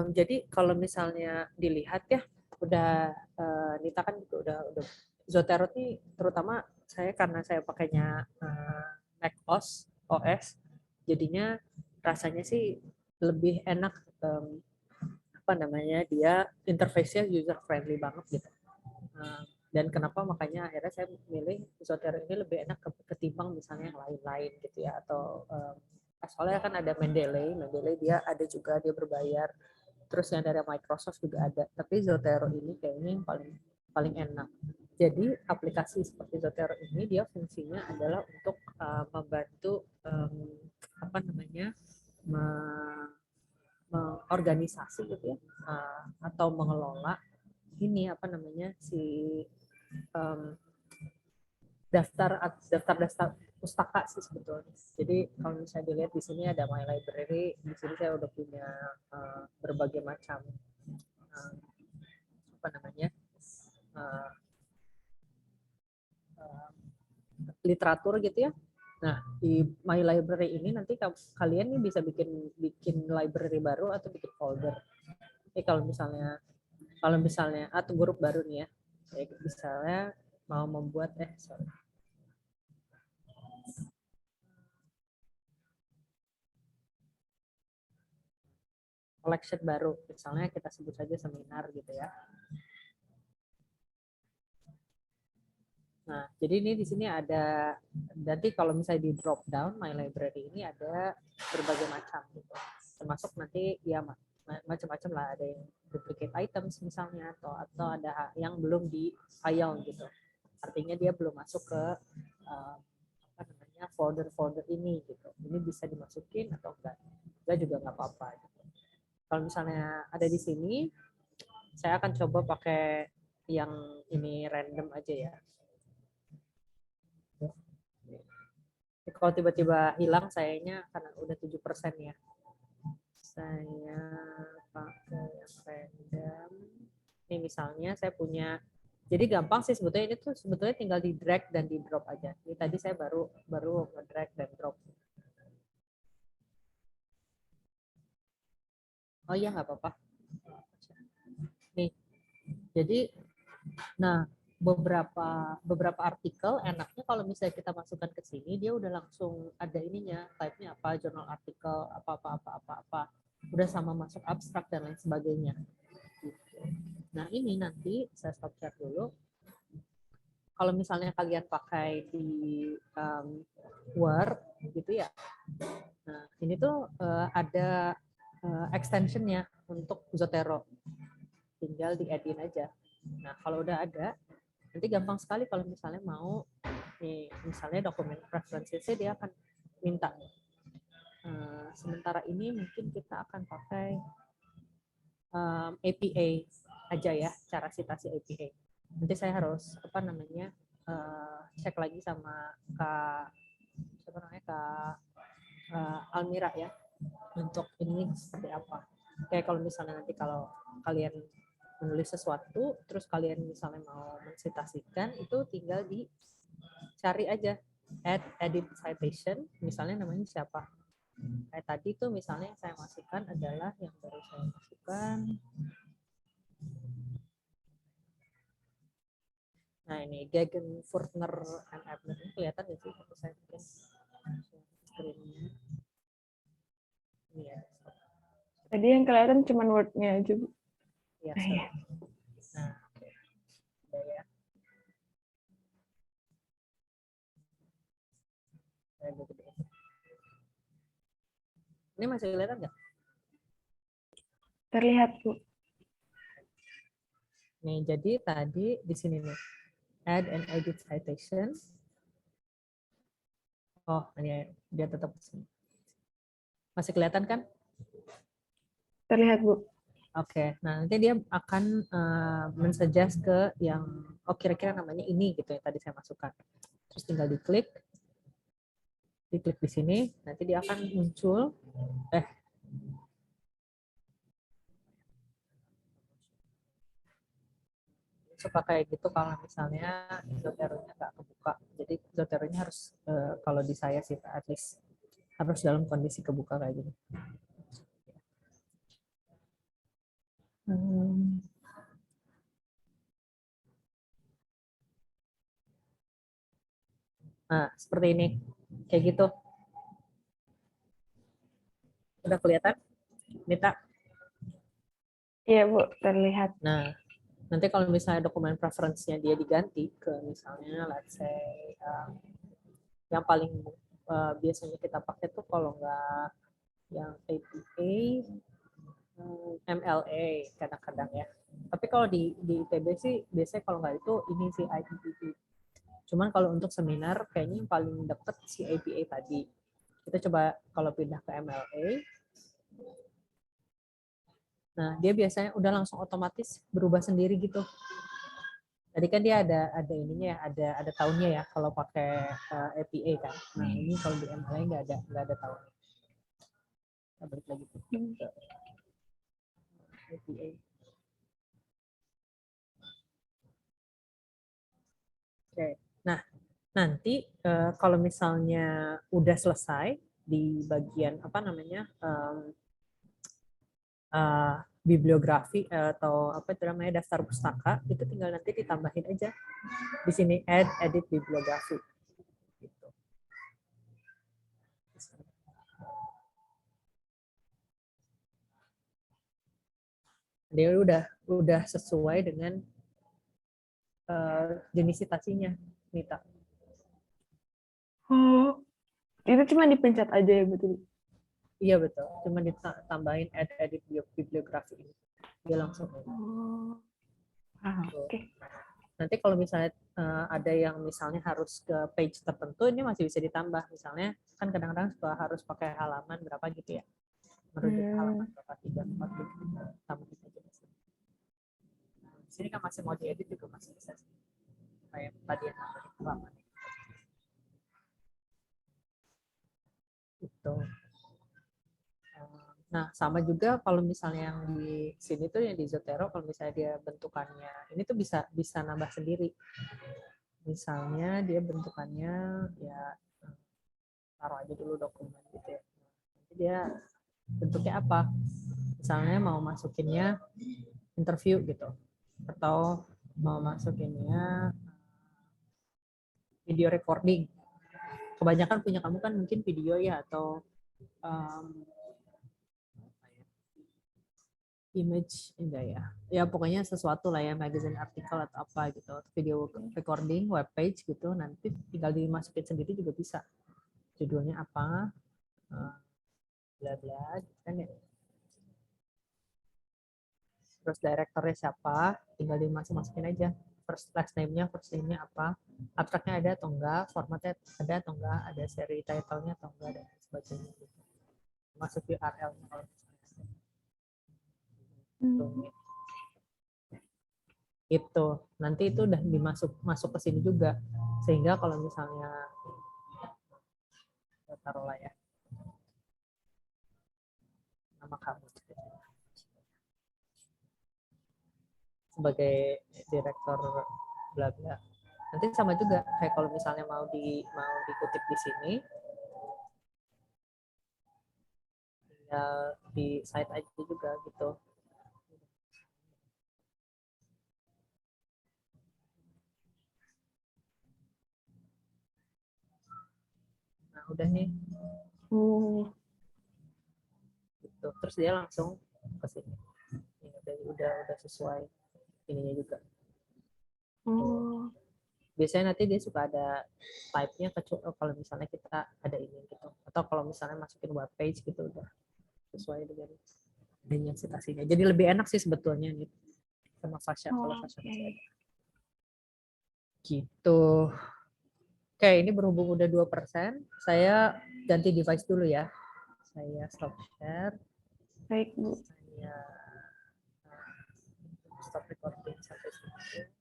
Jadi kalau misalnya dilihat ya, udah Nita kan udah Zotero ini terutama saya karena saya pakainya Mac OS, jadinya rasanya sih lebih enak, apa namanya, dia interface-nya user friendly banget gitu. Dan kenapa makanya akhirnya saya milih Zotero ini lebih enak ketimbang misalnya yang lain-lain gitu ya, atau soalnya kan ada Mendeley dia ada juga, dia berbayar. Terus yang dari Microsoft juga ada, tapi Zotero ini kayaknya yang paling paling enak. Jadi aplikasi seperti Zotero ini dia fungsinya adalah untuk membantu apa namanya, mengorganisasi gitu ya, atau mengelola ini apa namanya, si um, daftar daftar pustaka sih sebetulnya. Jadi kalau misalnya dilihat di sini ada My Library, di sini saya udah punya berbagai macam apa namanya, uh, uh, literatur gitu ya. Nah, di My Library ini nanti kalian nih bisa bikin bikin library baru atau bikin folder. Jadi kalau misalnya atau grup baru nih ya, kayak misalnya mau membuat collection baru, misalnya kita sebut saja seminar gitu ya. Nah, jadi ini di sini ada, nanti kalau misalnya di drop down My Library ini ada berbagai macam gitu. Termasuk nanti ya macam-macam lah, ada yang duplicate items misalnya, atau ada yang belum di file gitu. Artinya dia belum masuk ke apa namanya, folder-folder ini gitu. Ini bisa dimasukin atau enggak. Enggak juga nggak apa-apa gitu. Kalau misalnya ada di sini, saya akan coba pakai yang ini random aja ya. Kalau tiba-tiba hilang sayanya karena udah 7% ya. Saya pakai yang random. Ini misalnya saya punya, jadi gampang sih sebetulnya, ini tuh sebetulnya tinggal di drag dan di drop aja. Ini tadi saya baru nge-drag dan drop. Oh iya nggak apa-apa. Nih, jadi nah beberapa artikel enaknya kalau misalnya kita masukkan ke sini dia udah langsung ada ininya, type-nya apa, jurnal artikel apa udah sama masuk abstrak dan lain sebagainya gitu. Nah ini nanti saya stop share dulu. Kalau misalnya kalian pakai di Word gitu ya, nah ini tuh ada extensionnya untuk Zotero, tinggal di-add-in aja. Nah kalau udah ada, nanti gampang sekali kalau misalnya mau nih, misalnya dokumen preferensinya dia akan minta. Sementara ini mungkin kita akan pakai APA aja ya, cara citasi APA. Nanti saya harus apa namanya, cek lagi sama Kak siapa namanya, Kak Almira ya, untuk ini seperti apa. Kayak kalau misalnya nanti kalau kalian menulis sesuatu, terus kalian misalnya mau mensitasikan, itu tinggal dicari aja add edit citation, misalnya namanya siapa. Kayak tadi tuh misalnya yang saya masukkan adalah yang baru saya masukkan. Nah ini Gegenfurtner and Ebner, ini kelihatan nggak sih? Aku saya bikin screen-nya. Iya. Tadi yang kelihatan cuma Word-nya aja, Bu. Iya, nah, oke. Udah ya. Ini masih kelihatan nggak? Terlihat, Bu. Nih, jadi tadi di sini nih, add and edit citation. Oh, ini dia tetap di sini. Masih kelihatan kan? Terlihat, Bu. Oke, nah nanti dia akan mensuggest ke yang, oh kira-kira namanya ini gitu ya, tadi saya masukkan. Terus tinggal diklik. Diklik di sini, nanti dia akan muncul. Suka kayak gitu kalau misalnya Zotero-nya nggak kebuka. Jadi Zotero-nya harus, kalau di saya sih at least harus dalam kondisi kebuka kayak gini. Nah, seperti ini. Kayak gitu. Udah kelihatan? Nita? Iya, Bu, terlihat. Nah, nanti kalau misalnya dokumen preference-nya dia diganti ke misalnya let's say yang paling biasanya kita pakai tuh kalau nggak yang APA, MLA kadang-kadang ya. Tapi kalau di ITB sih biasanya kalau nggak itu ini sih IPPT. Cuman kalau untuk seminar kayaknya yang paling deket si APA tadi. Kita coba kalau pindah ke MLA. Nah, dia biasanya udah langsung otomatis berubah sendiri gitu. Tadi kan dia ada ininya ya, ada tahunnya ya kalau pakai APA kan. Nah, ini kalau di MLA nggak ada tahunnya. Kita balik lagi tuh ke APA. Oke. Nah, nanti kalau misalnya udah selesai di bagian apa namanya bibliografi atau apa itu namanya daftar pustaka, itu tinggal nanti ditambahin aja di sini add edit bibliografi. Gitu. Dia udah sesuai dengan jenis citasinya, Nita. Oh, itu cuma dipencet aja ya, betul? Iya betul, cuma ditambahin add edit bibliografi ini. Dia langsung. Oh. Oke. Nanti kalau misalnya ada yang misalnya harus ke page tertentu, ini masih bisa ditambah. Misalnya kan kadang-kadang suka harus pakai halaman berapa gitu ya. Merujuk ke halaman berapa, 3, 4 gitu. Tambahin aja. Nah, di sini kan masih mau diedit juga masih bisa sih. Kayak tadi yang nambahin halaman. Gitu. Nah, sama juga kalau misalnya yang di sini tuh yang di Zotero, kalau misalnya dia bentukannya, ini tuh bisa nambah sendiri. Misalnya dia bentukannya ya taruh aja dulu dokumen gitu ya. Nanti dia bentuknya apa? Misalnya mau masukinnya interview gitu, atau mau masukinnya video recording. Kebanyakan punya kamu kan mungkin video ya atau image enggak ya, ya pokoknya sesuatu lah ya, magazine artikel atau apa gitu, video recording web page gitu, nanti tinggal dimasukin sendiri juga bisa, judulnya apa bla bla kan ya, terus direkturnya siapa, tinggal dimasukin aja, first last name-nya, first name-nya apa, abstraknya ada atau enggak, formatnya ada atau enggak, ada seri title-nya atau enggak, dan sebagainya gitu. Masuk URL-nya kalau misalnya. Itu nanti itu udah masuk ke sini juga, sehingga kalau misalnya taruhlah ya nama kamu sebagai direktur bla bla, nanti sama juga kayak kalau misalnya mau dikutip di sini, tinggal di site aja juga gitu. Nah udah nih gitu, terus dia langsung ke sini. Ini udah sesuai ininya juga. Biasanya nanti dia suka ada type-nya kalau misalnya kita ada ini gitu, atau kalau misalnya masukin web page gitu udah sesuai dengan citasinya. Jadi lebih enak sih sebetulnya nih sama Fasya, kalau Fasya masih ada. Gitu. Oke, ini berhubung udah 2%, saya ganti device dulu ya. Saya stop share. Baik, Bu. Saya stop recording sampai sini.